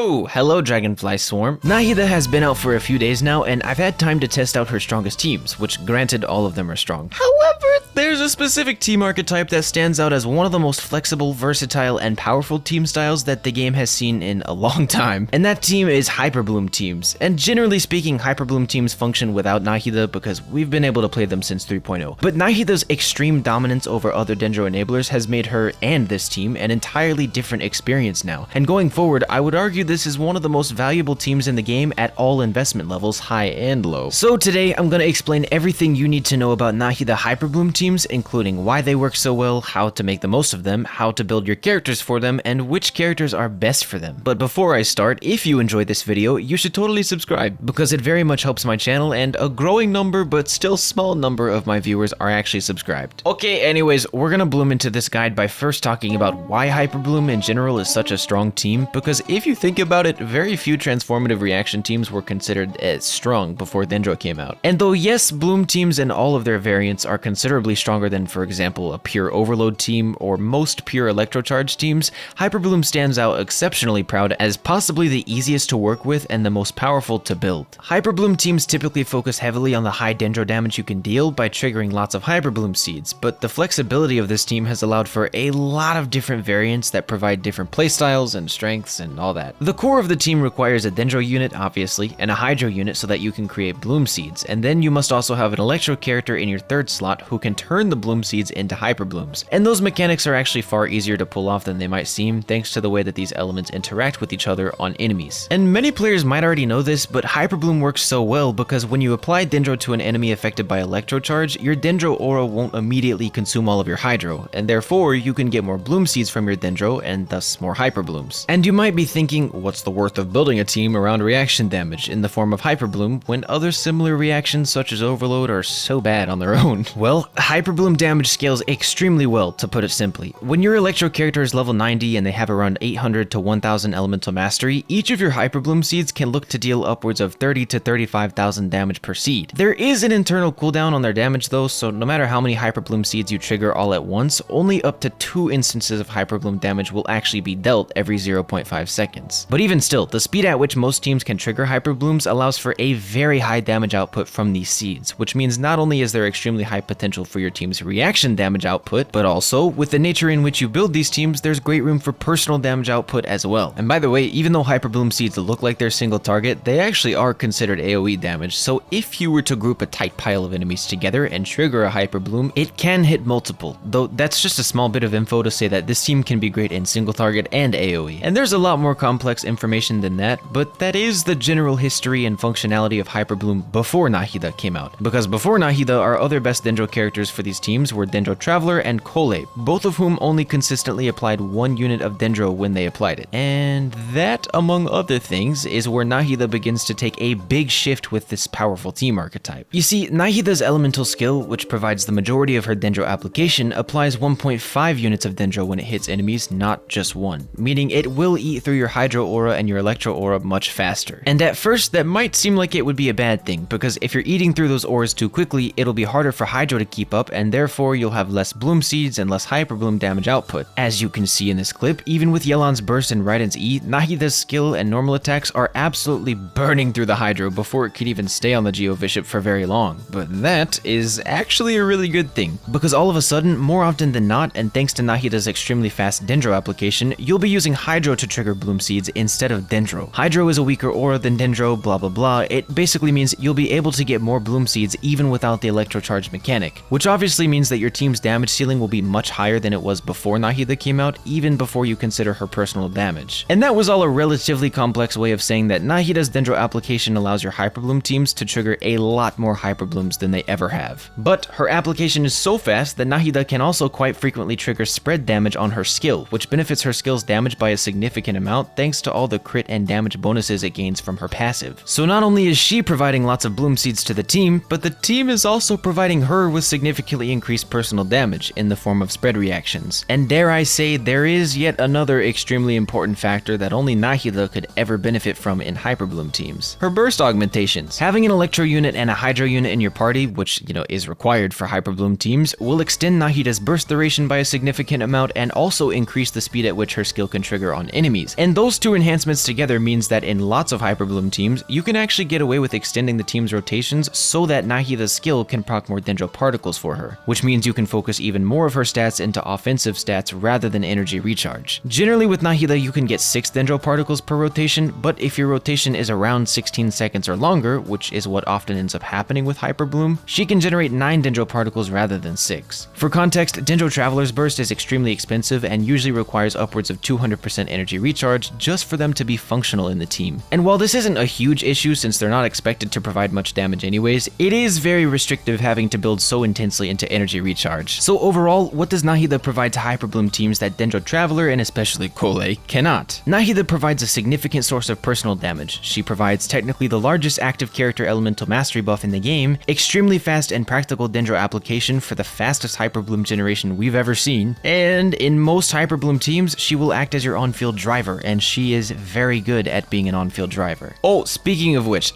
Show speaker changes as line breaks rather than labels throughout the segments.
So, hello Dragonfly Swarm. Nahida has been out for a few days now, and I've had time to test out her strongest teams, which granted all of them are strong. However, there's a specific team archetype that stands out as one of the most flexible, versatile, and powerful team styles that the game has seen in a long time, and that team is Hyperbloom teams. And generally speaking, Hyperbloom teams function without Nahida because we've been able to play them since 3.0. But Nahida's extreme dominance over other Dendro enablers has made her and this team an entirely different experience now, and going forward, I would argue this is one of the most valuable teams in the game at all investment levels, high and low. So today, I'm going to explain everything you need to know about Nahida Hyperbloom teams, including why they work so well, how to make the most of them, how to build your characters for them, and which characters are best for them. But before I start, if you enjoyed this video, you should totally subscribe, because it very much helps my channel, and a growing number but still small number of my viewers are actually subscribed. Okay, anyways, we're gonna bloom into this guide by first talking about why Hyperbloom in general is such a strong team, because if you think about it, very few transformative reaction teams were considered as strong before Dendro came out. And though yes, Bloom teams and all of their variants are considerably stronger than, for example, a pure Overload team or most pure Electrocharge teams, Hyperbloom stands out exceptionally proud as possibly the easiest to work with and the most powerful to build. Hyperbloom teams typically focus heavily on the high Dendro damage you can deal by triggering lots of Hyperbloom seeds, but the flexibility of this team has allowed for a lot of different variants that provide different playstyles and strengths and all that. The core of the team requires a Dendro unit, obviously, and a Hydro unit so that you can create Bloom seeds, and then you must also have an Electro character in your third slot who can turn the Bloom seeds into Hyperblooms. And those mechanics are actually far easier to pull off than they might seem, thanks to the way that these elements interact with each other on enemies. And many players might already know this, but Hyperbloom works so well because when you apply Dendro to an enemy affected by Electrocharge, your Dendro aura won't immediately consume all of your Hydro, and therefore you can get more Bloom seeds from your Dendro and thus more Hyperblooms. And you might be thinking, what's the worth of building a team around reaction damage in the form of Hyperbloom when other similar reactions such as Overload are so bad on their own? Well, Hyperbloom damage scales extremely well, to put it simply. When your Electro character is level 90 and they have around 800 to 1000 elemental mastery, each of your Hyperbloom seeds can look to deal upwards of 30 to 35,000 damage per seed. There is an internal cooldown on their damage though, so no matter how many Hyperbloom seeds you trigger all at once, only up to 2 instances of Hyperbloom damage will actually be dealt every 0.5 seconds. But even still, the speed at which most teams can trigger Hyperblooms allows for a very high damage output from these seeds, which means not only is there extremely high potential for your team's reaction damage output, but also, with the nature in which you build these teams, there's great room for personal damage output as well. And by the way, even though Hyperbloom seeds look like they're single target, they actually are considered AoE damage, so if you were to group a tight pile of enemies together and trigger a Hyperbloom, it can hit multiple, though that's just a small bit of info to say that this team can be great in single target and AoE. And there's a lot more complex information than that, but that is the general history and functionality of Hyperbloom before Nahida came out. Because before Nahida, our other best Dendro characters for these teams were Dendro Traveler and Kole, both of whom only consistently applied 1 unit of Dendro when they applied it. And that, among other things, is where Nahida begins to take a big shift with this powerful team archetype. You see, Nahida's elemental skill, which provides the majority of her Dendro application, applies 1.5 units of Dendro when it hits enemies, not just 1, meaning it will eat through your Hydro aura and your Electro aura much faster. And at first, that might seem like it would be a bad thing, because if you're eating through those auras too quickly, it'll be harder for Hydro to keep up, and therefore you'll have less Bloom seeds and less Hyperbloom damage output. As you can see in this clip, even with Yelan's burst and Raiden's E, Nahida's skill and normal attacks are absolutely burning through the Hydro before it could even stay on the Geo Bishop for very long. But that is actually a really good thing, because all of a sudden, more often than not, and thanks to Nahida's extremely fast Dendro application, you'll be using Hydro to trigger Bloom seeds instead of Dendro. Hydro is a weaker aura than Dendro, blah blah blah. It basically means you'll be able to get more Bloom seeds even without the Electrocharge mechanic, which obviously means that your team's damage ceiling will be much higher than it was before Nahida came out, even before you consider her personal damage. And that was all a relatively complex way of saying that Nahida's Dendro application allows your Hyperbloom teams to trigger a lot more Hyperblooms than they ever have. But her application is so fast that Nahida can also quite frequently trigger spread damage on her skill, which benefits her skill's damage by a significant amount thanks to all the crit and damage bonuses it gains from her passive. So not only is she providing lots of Bloom seeds to the team, but the team is also providing her with significant significantly increased personal damage in the form of spread reactions. And dare I say, there is yet another extremely important factor that only Nahida could ever benefit from in Hyperbloom teams: her burst augmentations. Having an Electro unit and a Hydro unit in your party, which, is required for Hyperbloom teams, will extend Nahida's burst duration by a significant amount and also increase the speed at which her skill can trigger on enemies. And those two enhancements together means that in lots of Hyperbloom teams, you can actually get away with extending the team's rotations so that Nahida's skill can proc more Dendro particles for her, which means you can focus even more of her stats into offensive stats rather than energy recharge. Generally with Nahida, you can get 6 Dendro particles per rotation, but if your rotation is around 16 seconds or longer, which is what often ends up happening with Hyperbloom, she can generate 9 Dendro particles rather than 6. For context, Dendro Traveler's Burst is extremely expensive and usually requires upwards of 200% energy recharge just for them to be functional in the team. And while this isn't a huge issue since they're not expected to provide much damage anyways, it is very restrictive having to build so intensely into energy recharge. So overall, what does Nahida provide to Hyperbloom teams that Dendro Traveler and especially Kole cannot? Nahida provides a significant source of personal damage. She provides technically the largest active character elemental mastery buff in the game, extremely fast and practical Dendro application for the fastest Hyperbloom generation we've ever seen, and in most Hyperbloom teams, she will act as your on-field driver, and she is very good at being an on-field driver. Oh, speaking of which,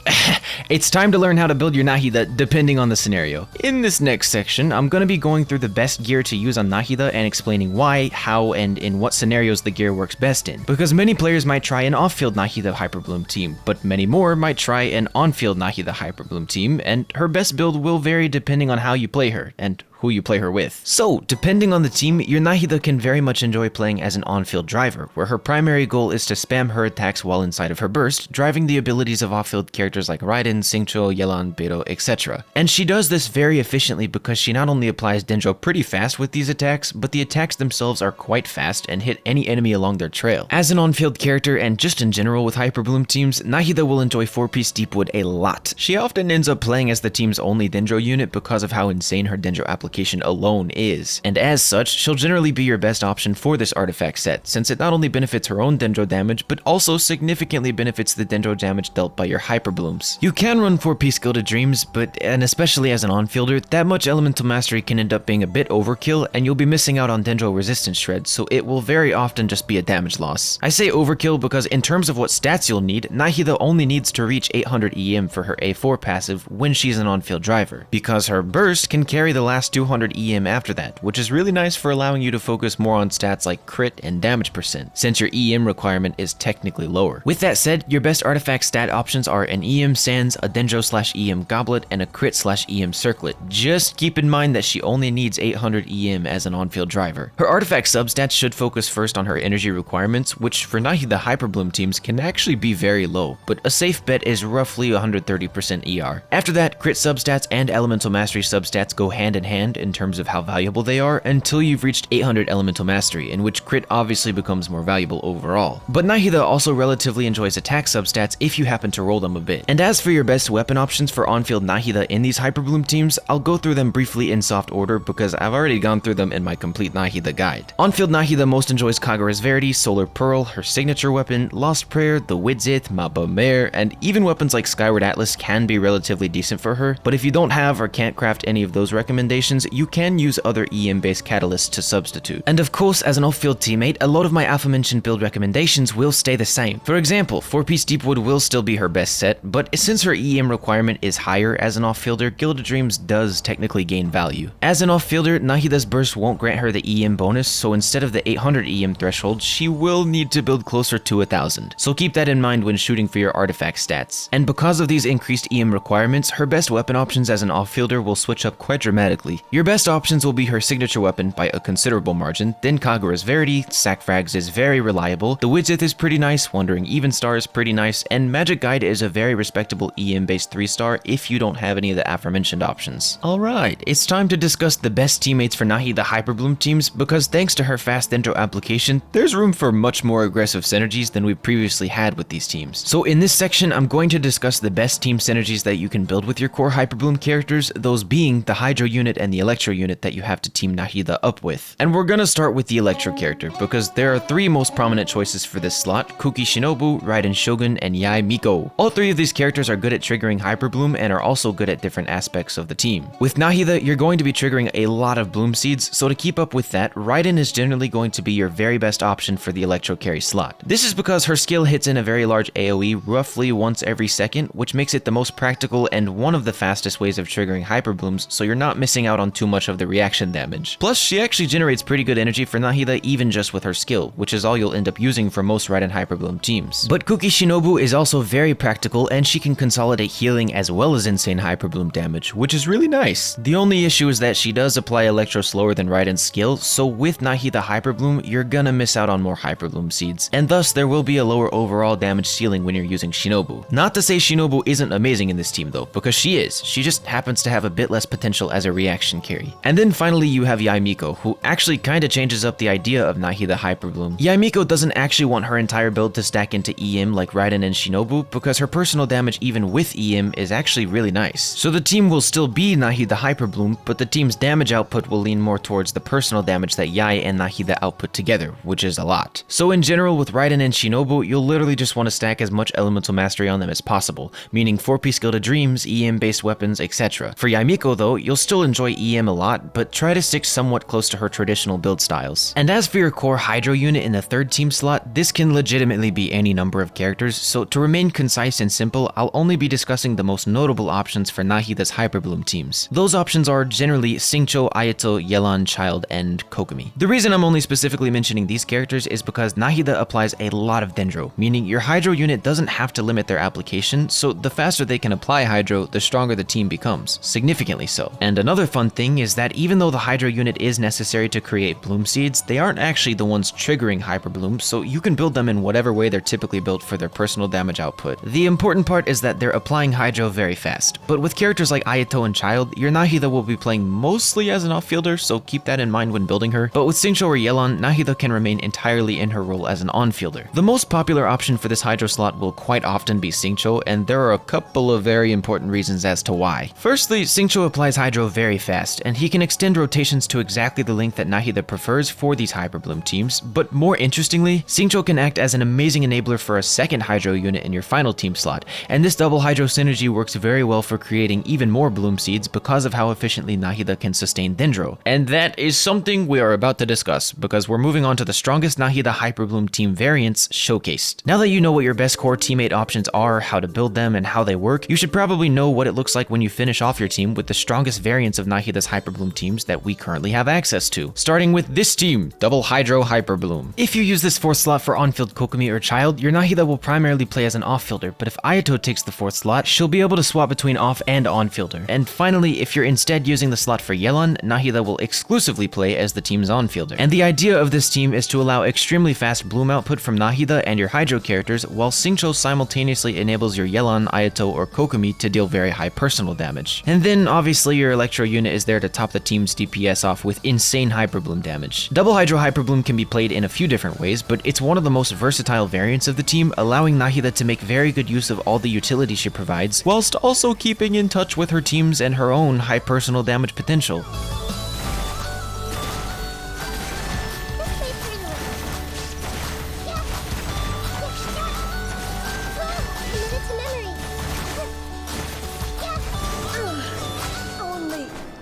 it's time to learn how to build your Nahida depending on the scenario. In this next section, I'm gonna be going through the best gear to use on Nahida and explaining why, how, and in what scenarios the gear works best in. Because many players might try an off-field Nahida Hyperbloom team, but many more might try an on-field Nahida Hyperbloom team, and her best build will vary depending on how you play her, and who you play her with. So, depending on the team, your Nahida can very much enjoy playing as an on-field driver, where her primary goal is to spam her attacks while inside of her burst, driving the abilities of off-field characters like Raiden, Xingqiu, Yelan, Beidou, etc. And she does this very efficiently because she not only applies Dendro pretty fast with these attacks, but the attacks themselves are quite fast and hit any enemy along their trail. As an on-field character, and just in general with Hyperbloom teams, Nahida will enjoy 4-piece Deepwood a lot. She often ends up playing as the team's only Dendro unit because of how insane her Dendro application alone is, and as such, she'll generally be your best option for this artifact set, since it not only benefits her own Dendro damage, but also significantly benefits the Dendro damage dealt by your Hyperblooms. You can run 4-piece Gilded Dreams, and especially as an on-fielder, that much elemental mastery can end up being a bit overkill, and you'll be missing out on Dendro resistance shred, so it will very often just be a damage loss. I say overkill because in terms of what stats you'll need, Nahida only needs to reach 800 EM for her A4 passive when she's an on-field driver, because her burst can carry the last 200 EM after that, which is really nice for allowing you to focus more on stats like crit and damage percent, since your EM requirement is technically lower. With that said, your best artifact stat options are an EM Sands, a Dendro/EM Goblet, and a Crit/EM Circlet. Just keep in mind that she only needs 800 EM as an on-field driver. Her artifact substats should focus first on her energy requirements, which for Nahida Hyperbloom teams can actually be very low, but a safe bet is roughly 130% ER. After that, crit substats and elemental mastery substats go hand in hand in terms of how valuable they are until you've reached 800 elemental mastery, in which crit obviously becomes more valuable overall. But Nahida also relatively enjoys attack substats if you happen to roll them a bit. And as for your best weapon options for on-field Nahida in these Hyperbloom teams, I'll go through them briefly in soft order because I've already gone through them in my complete Nahida guide. On-field Nahida most enjoys Kagura's Verity, Solar Pearl, her signature weapon, Lost Prayer, the Widzith, Maba Mare, and even weapons like Skyward Atlas can be relatively decent for her, but if you don't have or can't craft any of those recommendations, you can use other EM-based catalysts to substitute. And of course, as an off-field teammate, a lot of my aforementioned build recommendations will stay the same. For example, 4-piece Deepwood will still be her best set, but since her EM requirement is higher as an off-fielder, Gilded Dreams does technically gain value. As an off-fielder, Nahida's burst won't grant her the EM bonus, so instead of the 800 EM threshold, she will need to build closer to 1000. So keep that in mind when shooting for your artifact stats. And because of these increased EM requirements, her best weapon options as an off-fielder will switch up quite dramatically. Your best options will be her signature weapon by a considerable margin, then Kagura's Verity, Sack Frags is very reliable, the Widzith is pretty nice, Wandering Evenstar is pretty nice, and Magic Guide is a very respectable EM-based 3-star if you don't have any of the aforementioned options. Alright, it's time to discuss the best teammates for Nahida Hyperbloom teams because thanks to her fast Dendro application, there's room for much more aggressive synergies than we previously had with these teams. So in this section, I'm going to discuss the best team synergies that you can build with your core Hyperbloom characters, those being the Hydro unit and and the Electro unit that you have to team Nahida up with. And we're gonna start with the Electro character, because there are 3 most prominent choices for this slot: Kuki Shinobu, Raiden Shogun, and Yae Miko. All 3 of these characters are good at triggering Hyperbloom and are also good at different aspects of the team. With Nahida, you're going to be triggering a lot of Bloom Seeds, so to keep up with that, Raiden is generally going to be your very best option for the Electro carry slot. This is because her skill hits in a very large AoE roughly once every second, which makes it the most practical and one of the fastest ways of triggering Hyperblooms, so you're not missing out on too much of the reaction damage. Plus, she actually generates pretty good energy for Nahida even just with her skill, which is all you'll end up using for most Raiden Hyperbloom teams. But Kuki Shinobu is also very practical, and she can consolidate healing as well as insane Hyperbloom damage, which is really nice. The only issue is that she does apply Electro slower than Raiden's skill, so with Nahida Hyperbloom, you're gonna miss out on more Hyperbloom seeds, and thus there will be a lower overall damage ceiling when you're using Shinobu. Not to say Shinobu isn't amazing in this team though, because she is. She just happens to have a bit less potential as a reaction carry. And then finally you have Yae Miko, who actually kinda changes up the idea of Nahida Hyperbloom. Yae Miko doesn't actually want her entire build to stack into EM like Raiden and Shinobu, because her personal damage even with EM is actually really nice. So the team will still be Nahida Hyperbloom, but the team's damage output will lean more towards the personal damage that Yae and Nahida output together, which is a lot. So in general, with Raiden and Shinobu, you'll literally just want to stack as much elemental mastery on them as possible, meaning 4P skill to dreams, EM based weapons, etc. For Yae Miko though, you'll still enjoy EM a lot, but try to stick somewhat close to her traditional build styles. And as for your core Hydro unit in the 3rd team slot, this can legitimately be any number of characters, so to remain concise and simple, I'll only be discussing the most notable options for Nahida's Hyperbloom teams. Those options are generally Xingqiu, Ayato, Yelan, Child, and Kokomi. The reason I'm only specifically mentioning these characters is because Nahida applies a lot of Dendro, meaning your Hydro unit doesn't have to limit their application, so the faster they can apply Hydro, the stronger the team becomes, significantly so. And another fun thing is that even though the Hydro unit is necessary to create Bloom Seeds, they aren't actually the ones triggering Hyperbloom, so you can build them in whatever way they're typically built for their personal damage output. The important part is that they're applying Hydro very fast, but with characters like Ayato and Child, your Nahida will be playing mostly as an off-fielder, so keep that in mind when building her. But with Xingqiu or Yelan, Nahida can remain entirely in her role as an on-fielder. The most popular option for this Hydro slot will quite often be Xingqiu, and there are a couple of very important reasons as to why. Firstly, Xingqiu applies Hydro very fast, and he can extend rotations to exactly the length that Nahida prefers for these Hyperbloom teams, but more interestingly, Xingqiu can act as an amazing enabler for a 2nd Hydro unit in your final team slot, and this double Hydro synergy works very well for creating even more Bloom Seeds because of how efficiently Nahida can sustain Dendro. And that is something we are about to discuss, because we're moving on to the strongest Nahida Hyperbloom team variants showcased. Now that you know what your best core teammate options are, how to build them, and how they work, you should probably know what it looks like when you finish off your team with the strongest variants of Nahida's Hyperbloom teams that we currently have access to. Starting with this team, Double Hydro Hyperbloom. If you use this 4th slot for on-field Kokomi or Child, your Nahida will primarily play as an off-fielder, but if Ayato takes the 4th slot, she'll be able to swap between off and on-fielder. And finally, if you're instead using the slot for Yelan, Nahida will exclusively play as the team's on-fielder. And the idea of this team is to allow extremely fast bloom output from Nahida and your Hydro characters, while Xingqiu simultaneously enables your Yelan, Ayato, or Kokomi to deal very high personal damage. And then obviously your Electro unit is there to top the team's DPS off with insane Hyperbloom damage. Double Hydro Hyperbloom can be played in a few different ways, but it's one of the most versatile variants of the team, allowing Nahida to make very good use of all the utility she provides, whilst also keeping in touch with her teams and her own high personal damage potential.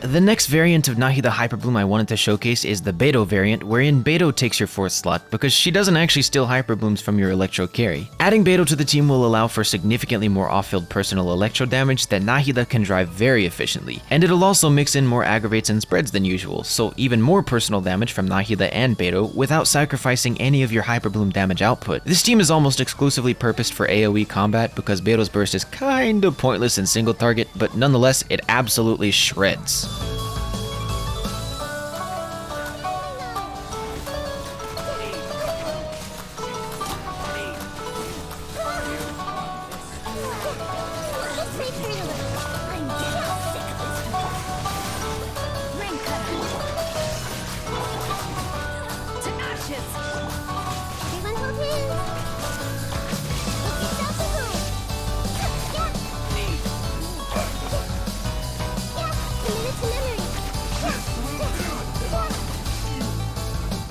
The next variant of Nahida Hyperbloom I wanted to showcase is the Beidou variant, wherein Beidou takes your 4th slot because she doesn't actually steal Hyperblooms from your Electro carry. Adding Beidou to the team will allow for significantly more off-field personal Electro damage that Nahida can drive very efficiently, and it'll also mix in more aggravates and spreads than usual, so even more personal damage from Nahida and Beidou without sacrificing any of your Hyperbloom damage output. This team is almost exclusively purposed for AoE combat because Beidou's burst is kinda pointless in single target, but nonetheless it absolutely shreds.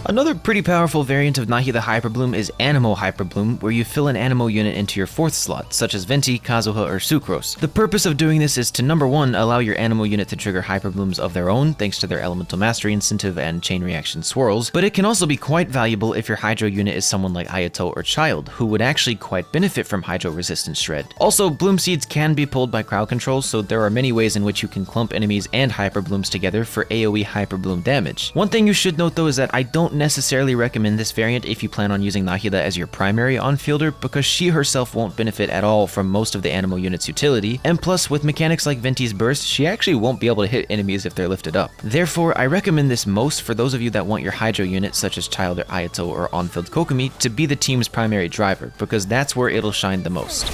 Another pretty powerful variant of Nahida Hyperbloom is Anemo Hyperbloom, where you fill an Anemo unit into your 4th slot, such as Venti, Kazuha, or Sucrose. The purpose of doing this is to number 1, allow your Anemo unit to trigger Hyperblooms of their own, thanks to their Elemental Mastery incentive and Chain Reaction Swirls, but it can also be quite valuable if your Hydro unit is someone like Ayato or Child, who would actually quite benefit from Hydro Resistance Shred. Also, Bloom Seeds can be pulled by crowd control, so there are many ways in which you can clump enemies and Hyperblooms together for AoE Hyperbloom damage. One thing you should note though is that I don't necessarily recommend this variant if you plan on using Nahida as your primary on-fielder, because she herself won't benefit at all from most of the Anemo unit's utility, and plus with mechanics like Venti's Burst, she actually won't be able to hit enemies if they're lifted up. Therefore, I recommend this most for those of you that want your Hydro unit, such as Child or Ayato or on-field Kokomi, to be the team's primary driver, because that's where it'll shine the most.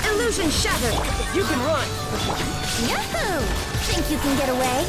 Illusion shattered!
You can run!
Yahoo! Think you can get away?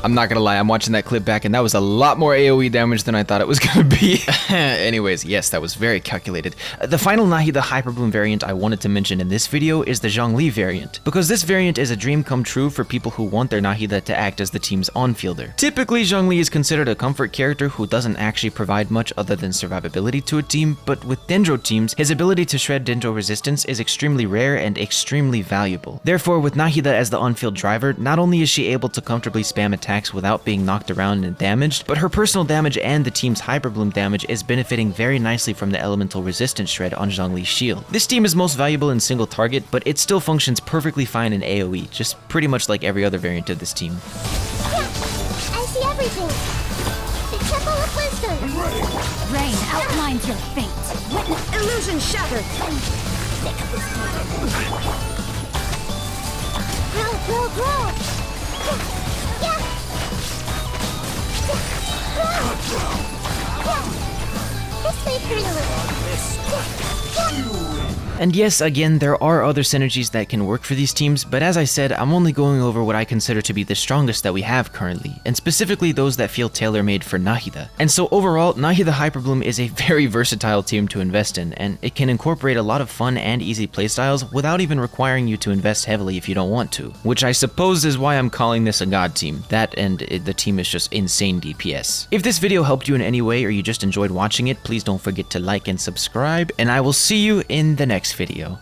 I'm not gonna lie, I'm watching that clip back and that was a lot more AoE damage than I thought it was gonna be. Anyways, yes, that was very calculated. The final Nahida Hyperbloom variant I wanted to mention in this video is the Zhongli variant, because this variant is a dream come true for people who want their Nahida to act as the team's on-fielder. Typically, Zhongli is considered a comfort character who doesn't actually provide much other than survivability to a team, but with Dendro teams, his ability to shred Dendro resistance is extremely rare and extremely valuable. Therefore, with Nahida as the on-field driver, not only is she able to comfortably spam attacks without being knocked around and damaged, but her personal damage and the team's Hyperbloom damage is benefiting very nicely from the elemental resistance shred on Zhongli's shield. This team is most valuable in single target, but it still functions perfectly fine in AoE, just pretty much like every other variant of this team.
I see everything! The Temple of Wisdom! Rain outlines your fate! Witness illusion shattered! Grow!
And yes, again, there are other synergies that can work for these teams, but as I said, I'm only going over what I consider to be the strongest that we have currently, and specifically those that feel tailor-made for Nahida. And so overall, Nahida Hyperbloom is a very versatile team to invest in, and it can incorporate a lot of fun and easy playstyles without even requiring you to invest heavily if you don't want to, which I suppose is why I'm calling this a god team. That and the team is just insane DPS. If this video helped you in any way or you just enjoyed watching it, please don't forget to like and subscribe, and I will see you in the next video.